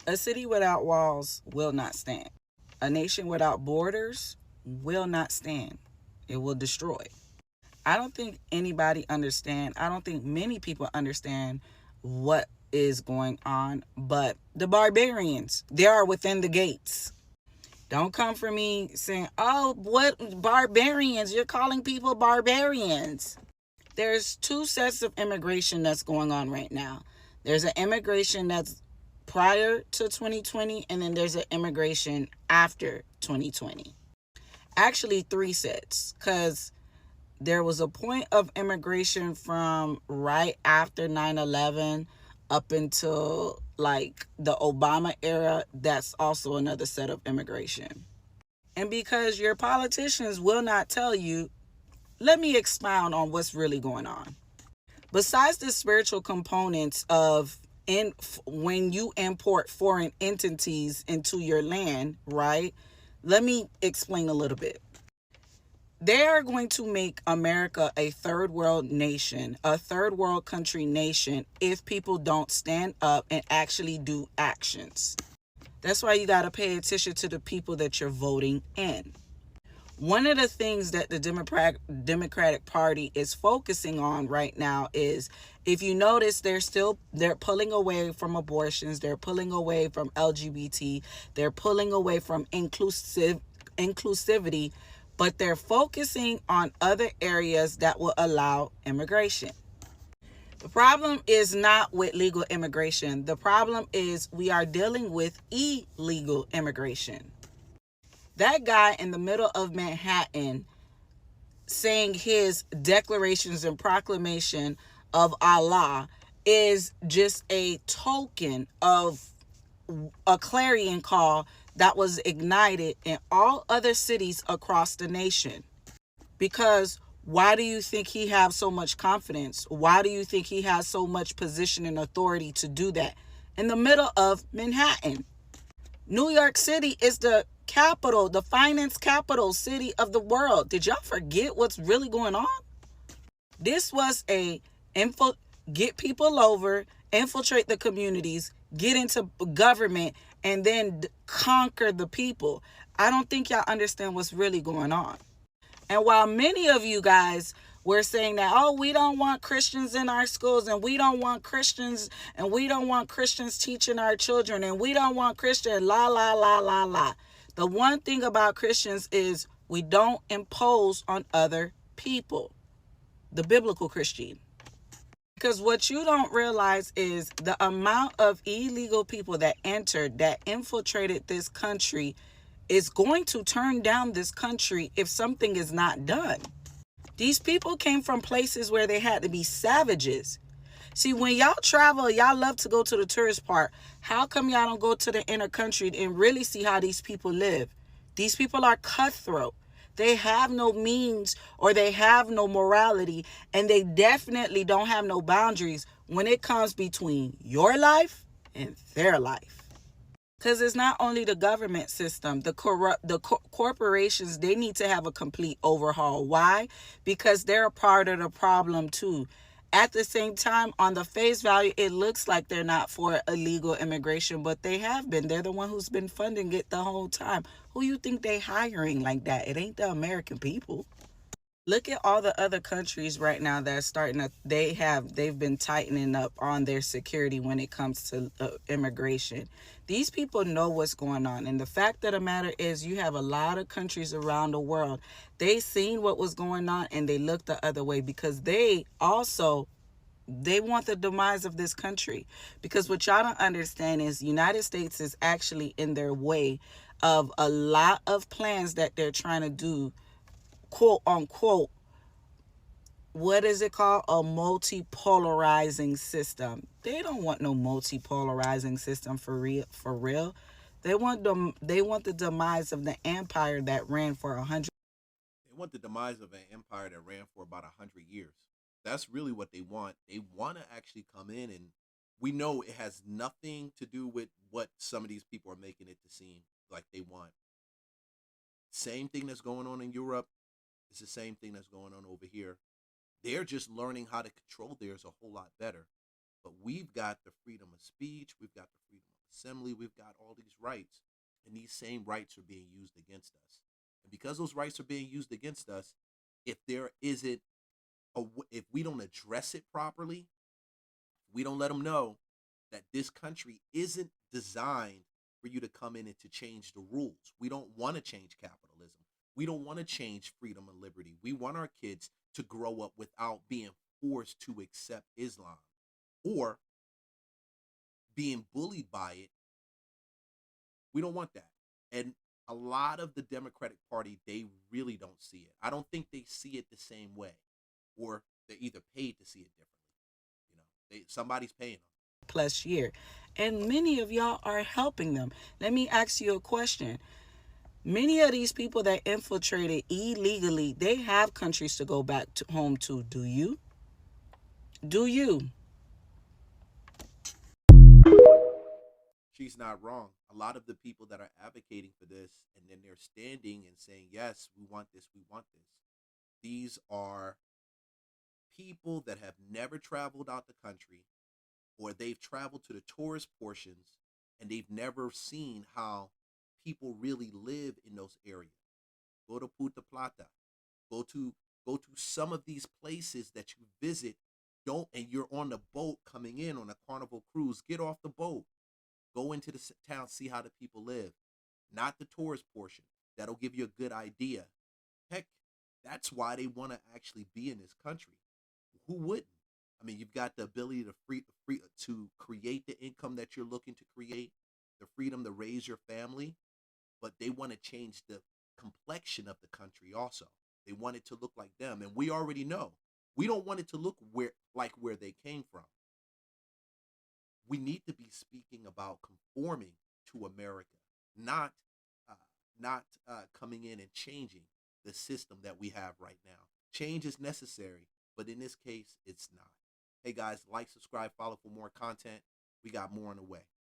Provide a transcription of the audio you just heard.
A city without walls will not stand. A nation without borders will not stand. It will destroy. I don't think anybody understand. I don't think many people understand what is going on, but the barbarians, they are within the gates. Don't come for me saying, "Oh, what barbarians? You're calling people barbarians." There's two sets of immigration that's going on right now. There's an immigration that's prior to 2020, and then there's an immigration after 2020. Actually, three sets, because there was a point of immigration from right after 9/11 up until like the Obama era. That's also another set of immigration. And because your politicians will not tell you, let me expound on what's really going on. Besides the spiritual components of in when you import foreign entities into your land, right? Let me explain a little bit. They are going to make America a third world nation, a third world country nation, if people don't stand up and actually do actions. That's why you got to pay attention to the people that you're voting in. One of the things that the Democratic Party is focusing on right now is, if you notice, they're pulling away from abortions, they're pulling away from LGBT, they're pulling away from inclusivity, but they're focusing on other areas that will allow immigration. The problem is not with legal immigration. The problem is we are dealing with illegal immigration. That guy in the middle of Manhattan saying his declarations and proclamation of Allah is just a token of a clarion call that was ignited in all other cities across the nation. Because why do you think he has so much confidence? Why do you think he has so much position and authority to do that? In the middle of Manhattan. New York City is the capital, the finance capital city of the world. Did y'all forget what's really going on? This was get people over, infiltrate the communities, get into government, and then conquer the people. I don't think y'all understand what's really going on. And while many of you guys were saying that, oh, we don't want Christians in our schools, and we don't want Christians, and we don't want Christians teaching our children, and we don't want Christian, la, la, la, la, la. The one thing about Christians is we don't impose on other people, the biblical Christian. Because what you don't realize is the amount of illegal people that entered, that infiltrated this country, is going to turn down this country if something is not done. These people came from places where they had to be savages. See, when y'all travel, y'all love to go to the tourist part. How come y'all don't go to the inner country and really see how these people live? These people are cutthroat. They have no means, or they have no morality, and they definitely don't have no boundaries when it comes between your life and their life. Because it's not only the government system, corporations, they need to have a complete overhaul. Why? Because they're a part of the problem too. At the same time, on the face value, it looks like they're not for illegal immigration, but they have been. They're the one who's been funding it the whole time. Who you think they hiring like that? It ain't the American people. Look at all the other countries right now that are starting to, they've been tightening up on their security when it comes to immigration. These people know what's going on, and the fact of the matter is, you have a lot of countries around the world, they seen what was going on and they looked the other way, because they want the demise of this country. Because what y'all don't understand is the United States is actually in their way of a lot of plans that they're trying to do, quote unquote, what is it called? A multipolarizing system. They don't want no multipolarizing system for real. For real, they want the demise of the empire that ran for 100. They want the demise of an empire that ran for about 100 years. That's really what they want. They want to actually come in, and we know it has nothing to do with what some of these people are making it to seem like they want. Same thing that's going on in Europe is the same thing that's going on over here. They're just learning how to control theirs a whole lot better. But we've got the freedom of speech, we've got the freedom of assembly, we've got all these rights, and these same rights are being used against us. And because those rights are being used against us, if there isn't if we don't address it properly, we don't let them know that this country isn't designed for you to come in and to change the rules. We don't want to change capitalism. We don't want to change freedom and liberty. We want our kids to grow up without being forced to accept Islam or being bullied by it. We don't want that. And a lot of the Democratic Party, they really don't see it. I don't think they see it the same way, or they're either paid to see it differently. Somebody's paying them. Plus year. And many of y'all are helping them. Let me ask you a question. Many of these people that infiltrated illegally, they have countries to go back to home to. Do you? Do you? She's not wrong. A lot of the people that are advocating for this and then they're standing and saying, yes, we want this, we want this. These are people that have never traveled out the country, or they've traveled to the tourist portions and they've never seen how people really live in those areas. Go to Puerto Plata. Go to some of these places that you visit. Don't and you're on the boat coming in on a Carnival cruise. Get off the boat. Go into the town, see how the people live. Not the tourist portion. That'll give you a good idea. Heck, that's why they want to actually be in this country. Who wouldn't? I mean, you've got the ability to create the income that you're looking to create, the freedom to raise your family, but they want to change the complexion of the country also. They want it to look like them, and we already know. We don't want it to look like where they came from. We need to be speaking about conforming to America, not coming in and changing the system that we have right now. Change is necessary, but in this case, it's not. Hey guys, like, subscribe, follow for more content. We got more on the way.